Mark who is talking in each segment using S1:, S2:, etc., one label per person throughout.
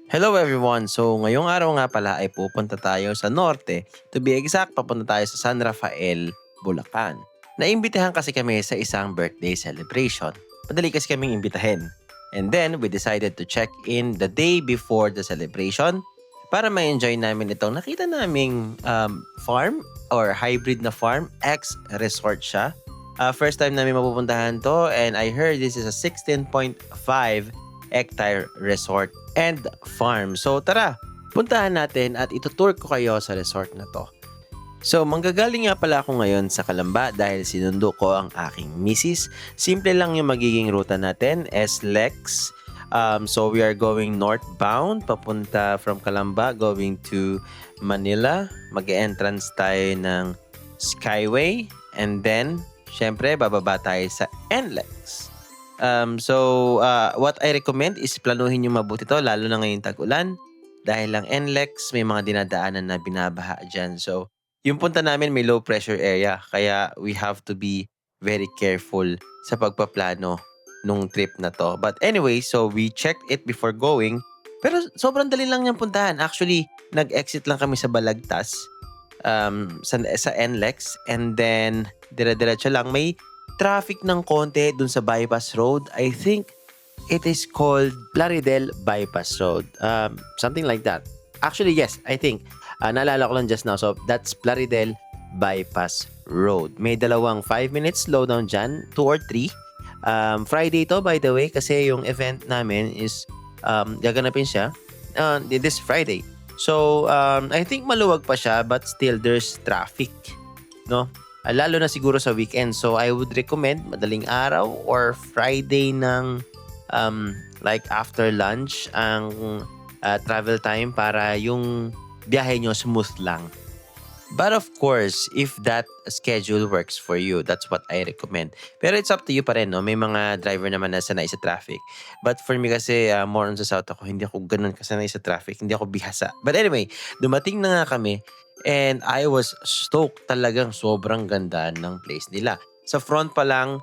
S1: Hello everyone! So ngayong araw nga pala ay pupunta tayo sa norte. To be exact, papunta tayo sa San Rafael, Bulacan. Naimbitahan kasi kami sa isang birthday celebration. Madali kasi kaming imbitahin. And then, we decided to check in the day before the celebration para ma-enjoy namin itong nakita naming farm or hybrid na farm. Resort siya. First time namin mapupuntahan to and I heard this is a 16.5 hectare resort and farm. So tara, puntahan natin at itutour ko kayo sa resort na to. So manggagaling nga pala ako ngayon sa Calamba dahil sinundo ko ang aking misis. Simple lang yung magiging ruta natin, SLEX. So we are going northbound, papunta from Calamba, going to Manila. Mag-entrance tayo ng Skyway and then, syempre, bababa tayo sa NLEX. What I recommend is planuhin yung mabuti to, lalo na ngayong tag-ulan. Dahil lang NLEX, may mga dinadaanan na binabaha dyan. So, yung punta namin may low pressure area. Kaya we have to be very careful sa pagpaplano nung trip na to. But anyway, so we checked it before going. Pero sobrang dali lang niyang puntahan. Actually, nag-exit lang kami sa Balagtas sa NLEX. And then, dire-diretso lang. May traffic ng konti dun sa bypass road. I think it is called Plaridel Bypass Road. Something like that. Actually, yes, I think. Naalala ko lang just now. So, that's Plaridel Bypass Road. May dalawang 5 minutes slowdown dyan, 2 or 3. Friday to, by the way, kasi yung event namin is gaganapin siya this Friday. So, I think maluwag pa siya, but still, there's traffic. No? Lalo na siguro sa weekend. So, I would recommend madaling araw or Friday ng like after lunch ang travel time para yung biyahe nyo smooth lang. But of course, if that schedule works for you, that's what I recommend. Pero it's up to you pa rin, no? May mga driver naman na sanay sa traffic. But for me kasi, more on sa south ako, hindi ako ganun kasanay sa traffic. Hindi ako bihasa. But anyway, dumating na nga kami and I was stoked. Talagang sobrang ganda ng place nila. Sa front pa lang,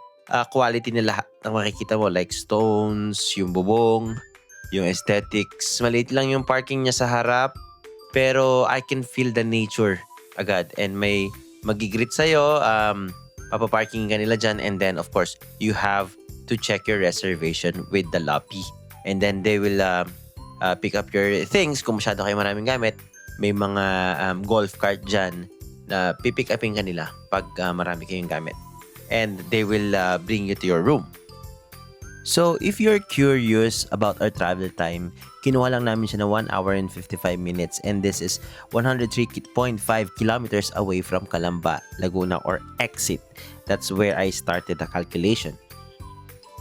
S1: quality na lahat ng makikita mo. Like stones, yung bubong, yung aesthetics. Maliit lang yung parking niya sa harap. Pero I can feel the nature agad and may magigreet sa'yo, papaparking ka nila dyan and then of course, you have to check your reservation with the lobby and then they will pick up your things kung masyado kayo maraming gamit. May mga golf cart dyan na pipick upin ka nila pag marami kayong gamit and they will bring you to your room. So, if you're curious about our travel time, kinuha lang namin siya na 1 hour and 55 minutes and this is 103.5 kilometers away from Calamba, Laguna or exit. That's where I started the calculation.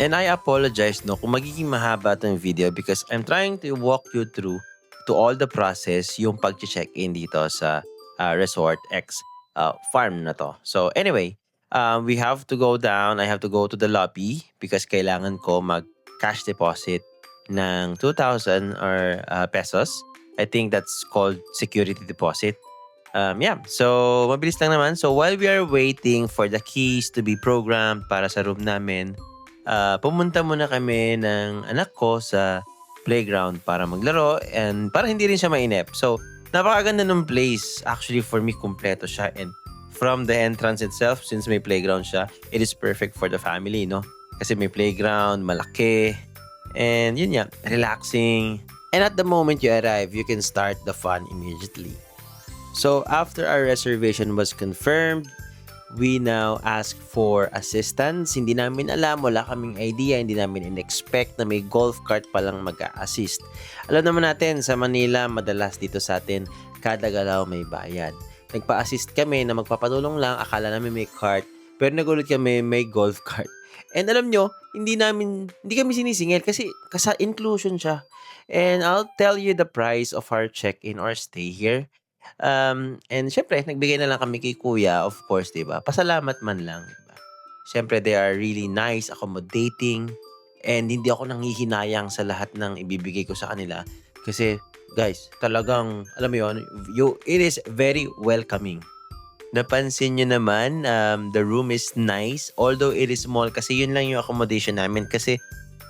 S1: And I apologize kung magiging mahaba itong video because I'm trying to walk you through to all the process yung pag-check-in dito sa Resort X farm na to. So anyway, we have to go down. I have to go to the lobby because kailangan ko mag-cash deposit ng 2,000 or pesos. I think that's called security deposit. So mabilis lang naman. So while we are waiting for the keys to be programmed para sa room namin, pumunta muna kami ng anak ko sa playground para maglaro and para hindi rin siya mainip. So napakaganda ng place. Actually for me, kumpleto siya and from the entrance itself, since may playground siya, it is perfect for the family, no? Kasi may playground, malaki, and yun yan, relaxing. And at the moment you arrive, you can start the fun immediately. So after our reservation was confirmed, we now ask for assistance. Hindi namin alam, wala kaming idea, hindi namin in-expect na may golf cart palang mag-a-assist. Alam naman natin, sa Manila, madalas dito sa atin, kada galaw may bayad. Nagpa-assist kami na magpapadulong lang, akala namin may cart, pero nagulat kami may golf cart. And alam nyo, hindi kami sinisingil kasi inclusion siya. And I'll tell you the price of our check-in or stay here. And syempre, nagbigay na lang kami kay kuya, of course, diba? Pasalamat man lang, diba? Syempre, they are really nice, accommodating, and hindi ako nanghihinayang sa lahat ng ibibigay ko sa kanila. Kasi, guys, talagang, alam mo yun, it is very welcoming. Napansin nyo naman, the room is nice. Although it is small kasi yun lang yung accommodation namin. Kasi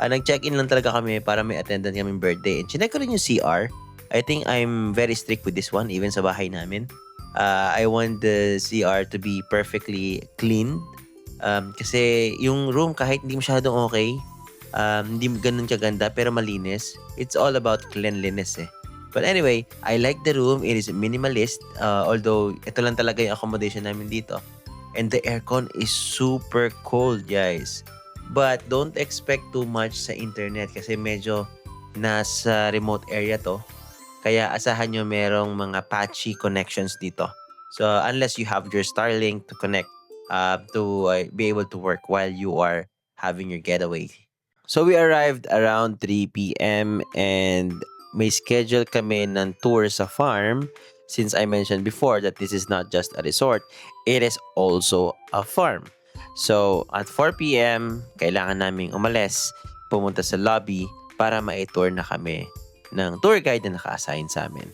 S1: Nag-check-in lang talaga kami para may attendant kaming birthday. And chinek ko rin yung CR. I think I'm very strict with this one, even sa bahay namin. I want the CR to be perfectly clean. Kasi yung room kahit hindi masyadong okay, hindi ganun kaganda pero malinis. It's all about cleanliness eh. But anyway, I like the room. It is minimalist. Although, ito lang talaga yung accommodation namin dito. And the aircon is super cold, guys. But don't expect too much sa internet kasi medyo nasa remote area to. Kaya asahan nyo merong mga patchy connections dito. So unless you have your Starlink to connect to be able to work while you are having your getaway. So we arrived around 3 p.m. and may schedule kami ng tour sa farm. Since I mentioned before that this is not just a resort, it is also a farm. So at 4 p.m., kailangan naming umalis, pumunta sa lobby para ma-tour na kami ng tour guide na naka-assign sa amin.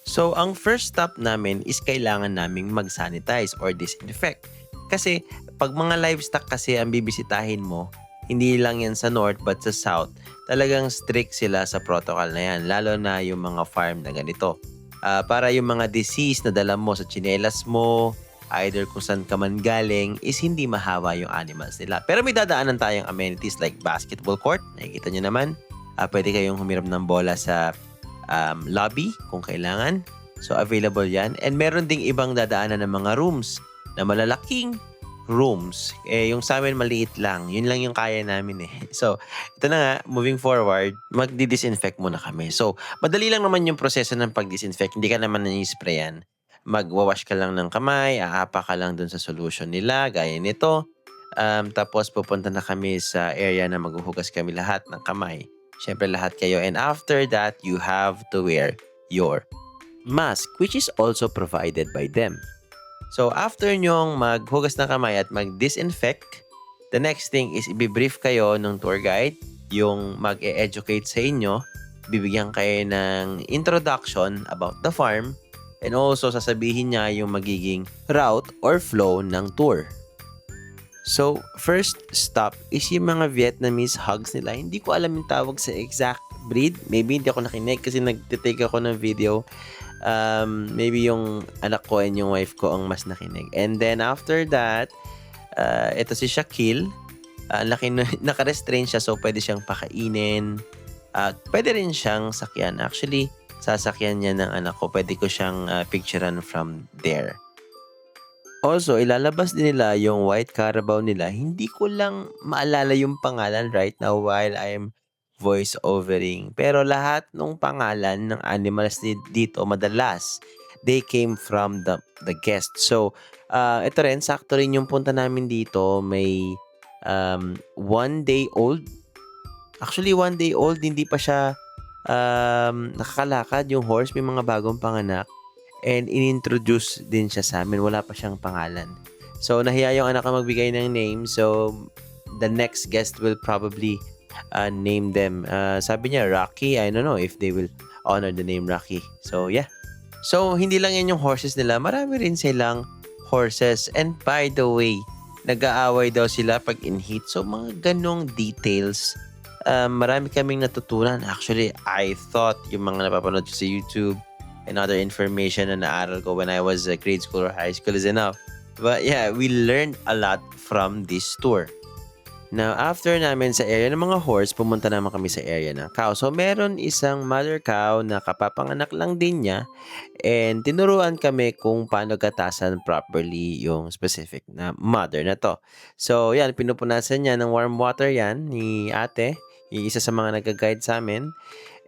S1: So ang first stop namin is kailangan naming mag-sanitize or disinfect. Kasi pag mga livestock kasi ang bibisitahin mo, hindi lang yan sa north but sa south, talagang strict sila sa protocol na yan, lalo na yung mga farm na ganito. Para yung mga disease na dala mo sa tsinelas mo, either kung saan ka man galing, is hindi mahawa yung animals nila. Pero may dadaanan tayong amenities like basketball court, nakikita nyo naman. Pwede kayong humiram ng bola sa lobby kung kailangan. So available yan. And meron ding ibang dadaanan ng mga rooms na malalaking rooms. Yung sa amin maliit lang. Yun lang yung kaya namin eh. So, ito na nga, moving forward, magdi-disinfect muna kami. So, madali lang naman yung proseso ng pag-disinfect. Hindi ka naman nani-sprayan. Magwawash ka lang ng kamay, aapa ka lang dun sa solution nila, gaya nito. Tapos, pupunta na kami sa area na maghuhugas kami lahat ng kamay. Siyempre, lahat kayo. And after that, you have to wear your mask, which is also provided by them. So, after nyong maghugas ng kamay at mag-disinfect, the next thing is i-brief kayo ng tour guide, yung mag-e-educate sa inyo, bibigyan kayo ng introduction about the farm, and also sasabihin niya yung magiging route or flow ng tour. So, first stop is yung mga Vietnamese hogs nila. Hindi ko alam yung tawag sa exact breed. Maybe hindi ako nakinig kasi nagtitake ako ng video. Maybe yung anak ko and yung wife ko ang mas nakinig. And then after that, ito si Shaquille. Naka-restrain siya so pwede siyang pakainin. Pwede rin siyang sakyan. Actually, sasakyan niya ng anak ko. Pwede ko siyang picturean from there. Also, ilalabas din nila yung white carabao nila. Hindi ko lang maalala yung pangalan right now while I'm voice-overing. Pero lahat ng pangalan ng animals dito, madalas, they came from the guest. So, ito rin, sakto rin yung punta namin dito. May 1 day old. Actually, 1 day old, hindi pa siya nakakalakad yung horse. May mga bagong panganak. And inintroduce din siya sa amin. Wala pa siyang pangalan. So, nahiya yung anak ko magbigay ng name. So, the next guest will probably name them. Sabi niya, Rocky. I don't know if they will honor the name Rocky. So, yeah. So, hindi lang yan yung horses nila. Marami rin silang horses. And by the way, nag-aaway daw sila pag in heat. So, mga ganong details. Marami kaming natutunan. Actually, I thought yung mga napapanood ko sa YouTube and other information na naaral ko when I was grade school or high school is enough. But yeah, we learned a lot from this tour. Now, after namin sa area ng mga horse, pumunta naman kami sa area ng cow. So, meron isang mother cow na kapapanganak lang din niya and tinuruan kami kung paano gatasan properly yung specific na mother na to. So, yan, pinupunasan niya ng warm water yan ni ate, yung isa sa mga nag-guide sa amin.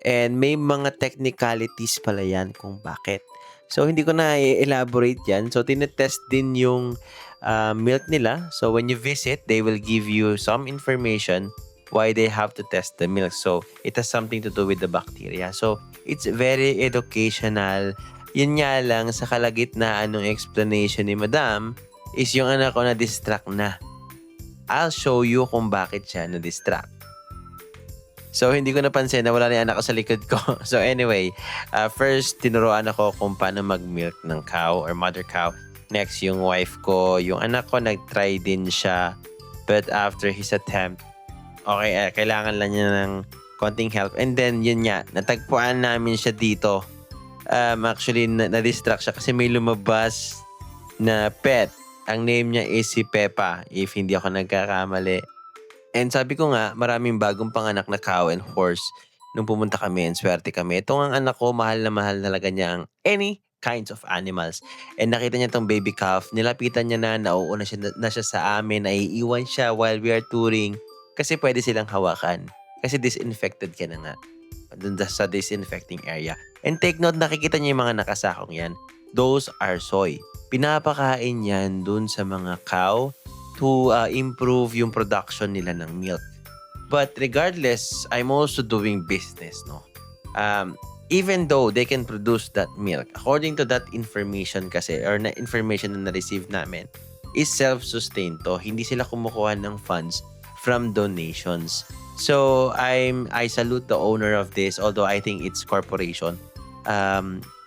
S1: And may mga technicalities pala yan kung bakit. So, hindi ko na i-elaborate yan. So, tinetest din yung milk nila. So, when you visit, they will give you some information why they have to test the milk. So, it has something to do with the bacteria. So, it's very educational. Yun nga lang, sa kalagitnaan ng explanation ni Madam, is yung anak ko na-distract na. I'll show you kung bakit siya na-distract. So, hindi ko napansin na wala na yung anak ko sa likod ko. So, anyway, first, tinuruan ako kung paano mag-milk ng cow or mother cow. Next, yung wife ko, yung anak ko, nag-try din siya. But after his attempt, okay, kailangan lang niya ng konting help. And then, yun nga, natagpuan namin siya dito. Actually, na-distract siya kasi may lumabas na pet. Ang name niya is si Peppa, if hindi ako nagkakamali. And sabi ko nga, maraming bagong panganak na cow and horse nung pumunta kami and swerte kami. Itong ang anak ko, mahal na talaga niya ang any kinds of animals. And nakita niya tong baby calf, nilapitan niya na, nauuna na siya sa amin, naiiwan siya while we are touring kasi pwede silang hawakan. Kasi disinfected ka na nga dun sa disinfecting area. And take note, nakikita niyo yung mga nakasakong yan. Those are soy. Pinapakain yan dun sa mga cow to improve yung production nila ng milk. But regardless, I'm also doing business, no? Even though they can produce that milk, according to that information kasi, or na information na na-receive namin, is self-sustained to. Hindi sila kumukuha ng funds from donations. So, I salute the owner of this, although I think it's corporation.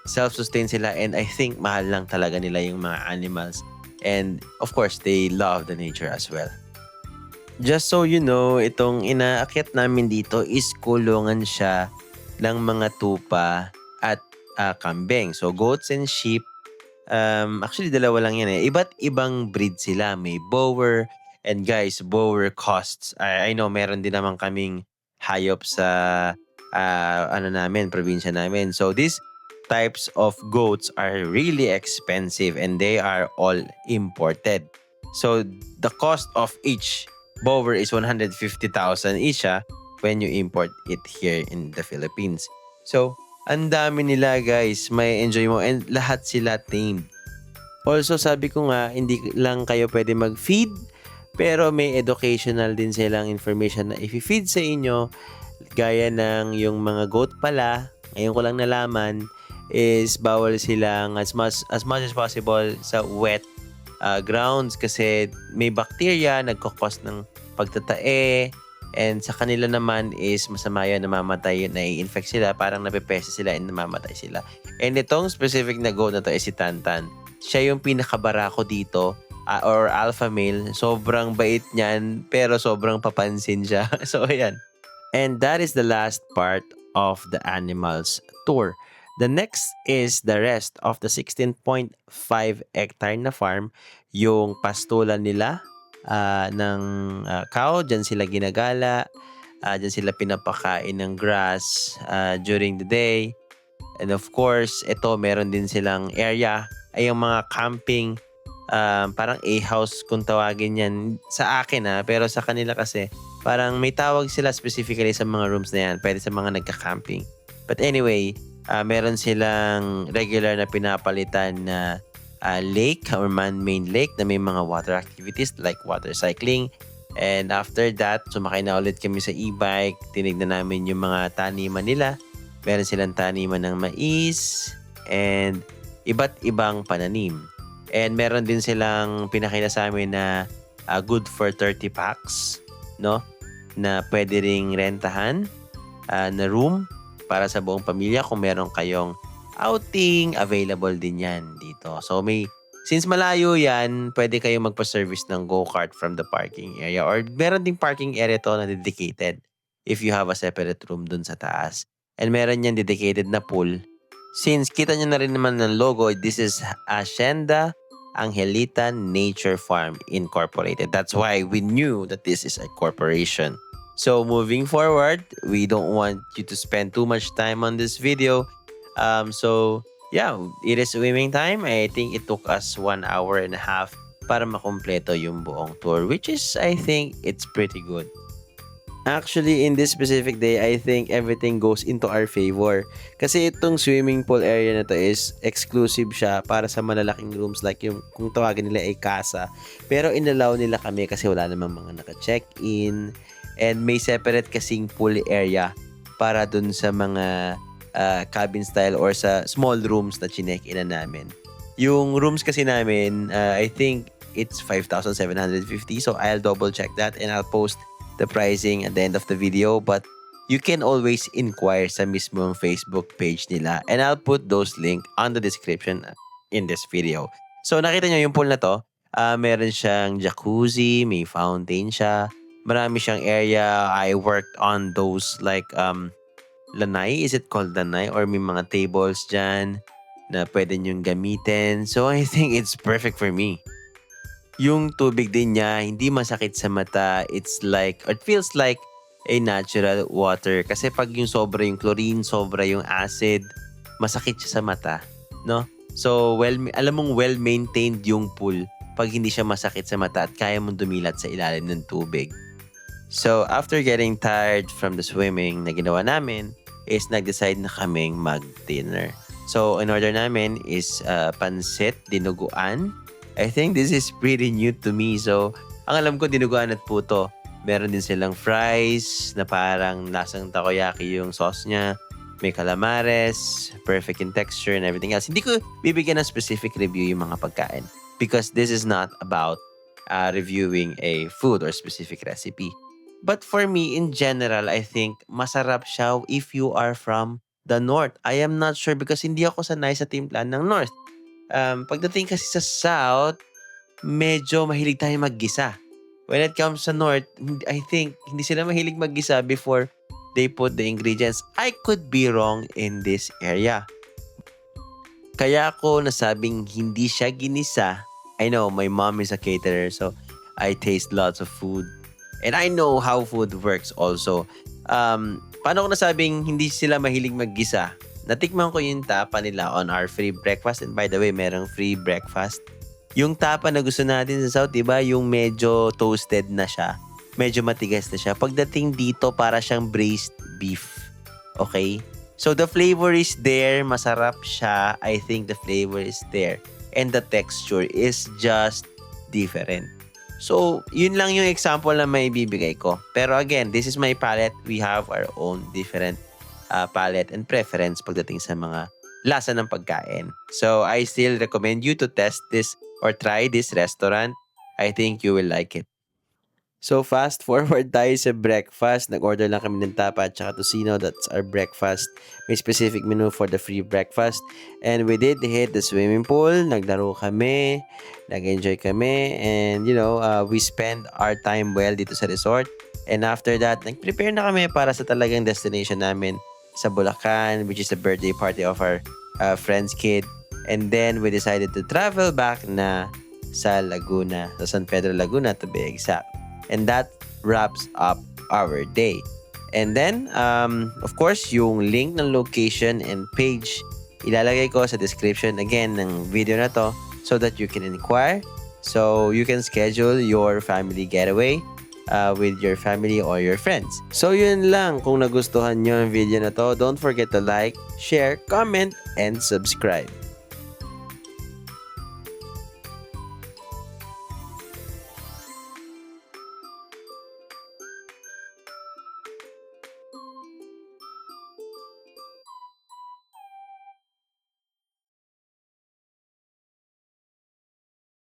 S1: Self-sustained sila and I think mahal lang talaga nila yung mga animals. And of course, they love the nature as well. Just so you know, itong inaakyat namin dito is kulungan siya ng mga tupa at kambing. So, goats and sheep, actually dalawa lang yan eh. Iba't ibang breed sila. May Boer. And guys, Boer costs. I know, meron din naman kaming hayop sa probinsya namin. So, these types of goats are really expensive and they are all imported. So, the cost of each Boer is 150,000 each when you import it here in the Philippines. So, ang dami nila guys, may enjoy mo and lahat sila tamed. Also, sabi ko nga, hindi lang kayo pwede mag-feed, pero may educational din silang information na i-feed sa inyo, gaya ng yung mga goat pala, ngayon ko lang nalaman, is bawal silang as much as possible sa wet grounds kasi may bacteria, nagkakos ng pagtatae, and sa kanila naman is masama yun, namamatay, nai-infect sila, parang napepesa sila and namamatay sila. And itong specific na goat na to is si Tantan. Siya yung pinakabarako dito, or alpha male. Sobrang bait niyan, pero sobrang papansin siya. So, ayan. And that is the last part of the animals tour. The next is the rest of the 16.5 hectare na farm, yung pastulan nila ng cow. Diyan sila ginagala, diyan sila pinapakain ng grass during the day. And of course, ito meron din silang area, ay yung mga camping, parang A-house kung tawagin yan sa akin pero sa kanila kasi parang may tawag sila specifically sa mga rooms na yan, pwede sa mga nagka-camping. But anyway, meron silang regular na pinapalitan na lake or man-made lake na may mga water activities like water cycling. And after that, sumakay na ulit kami sa e-bike. Tinignan namin yung mga taniman nila. Meron silang taniman ng mais and iba't ibang pananim. And meron din silang pinakita sa amin na good for 30 packs, no? Na pwede ring rentahan na room para sa buong pamilya. Kung meron kayong outing, available din yan dito. So since malayo yan, pwede kayong magpa-service ng go-kart from the parking area. Or meron ding parking area to na dedicated if you have a separate room dun sa taas. And meron yan dedicated na pool. Since kita nyo na rin naman ng logo, this is Hacienda Angelita Nature Farm Incorporated. That's why we knew that this is a corporation. So moving forward, we don't want you to spend too much time on this video. So yeah, it is swimming time. I think it took us 1.5 hours para makumpleto yung buong tour, which is, I think, it's pretty good. Actually, in this specific day, I think everything goes into our favor. Kasi itong swimming pool area na to is exclusive siya para sa malalaking rooms like yung kung tawagin nila ay casa. Pero inalaw nila kami kasi wala namang mga naka-check-in. And may separate kasing pool area para dun sa mga cabin style or sa small rooms na chinek-in na namin. Yung rooms kasi namin, I think it's 5,750. So I'll double check that and I'll post the pricing at the end of the video. But you can always inquire sa mismong Facebook page nila. And I'll put those link on the description in this video. So nakita nyo yung pool na to, meron siyang jacuzzi, may fountain siya. Marami siyang area. I worked on those like lanai. Is it called lanai? Or may mga tables dyan na pwede niyong gamitin. So I think it's perfect for me. Yung tubig din niya, hindi masakit sa mata. It's like, or it feels like a natural water. Kasi pag yung sobra yung chlorine, sobra yung acid, masakit siya sa mata. No? So, alam mong well-maintained yung pool pag hindi siya masakit sa mata at kaya mong dumilat sa ilalim ng tubig. So, after getting tired from the swimming na ginawa namin, is nag-decide na kaming mag-dinner. So, in order namin is pansit, dinuguan. I think this is pretty new to me. So, ang alam ko, dinuguan at puto. Meron din silang fries na parang lasang takoyaki yung sauce niya. May calamares, perfect in texture and everything else. Hindi ko bibigyan ng specific review yung mga pagkain because this is not about reviewing a food or specific recipe. But for me, in general, I think masarap siya if you are from the North. I am not sure because hindi ako sanay sa timplan ng North. Pagdating kasi sa South, medyo mahilig tayo maggisa. When it comes sa North, I think hindi sila mahilig maggisa before they put the ingredients. I could be wrong in this area. Kaya ako nasabing hindi siya ginisa. I know my mom is a caterer, so I taste lots of food. And I know how food works also. Paano ko nasabing hindi sila mahilig maggisa? Natikman ko yung tapa nila on our free breakfast. And by the way, merong free breakfast. Yung tapa na gusto natin sa South, diba? Yung medyo toasted na siya. Medyo matigas na siya. Pagdating dito, para siyang braised beef. Okay? So, the flavor is there. Masarap siya. I think the flavor is there. And the texture is just different. So, yun lang yung example na may bibigay ko. Pero again, this is my palate. We have our own different palate and preference pagdating sa mga lasa ng pagkain. So, I still recommend you to test this or try this restaurant. I think you will like it. So, fast forward tayo sa breakfast. Nag-order lang kami ng tapa at saka tocino. That's our breakfast. May specific menu for the free breakfast. And we did hit the swimming pool. Naglaro kami. Nag-enjoy kami. And, we spend our time well dito sa resort. And after that, nag-prepare na kami para sa talagang destination namin sa Bulacan, which is the birthday party of our friend's kid. And then, we decided to travel back na sa Laguna, sa San Pedro Laguna to be exact. And that wraps up our day. And then, of course, yung link ng location and page, ilalagay ko sa description again ng video na to so that you can inquire. So, you can schedule your family getaway with your family or your friends. So, yun lang. Kung nagustuhan nyo ang video na to, don't forget to like, share, comment, and subscribe.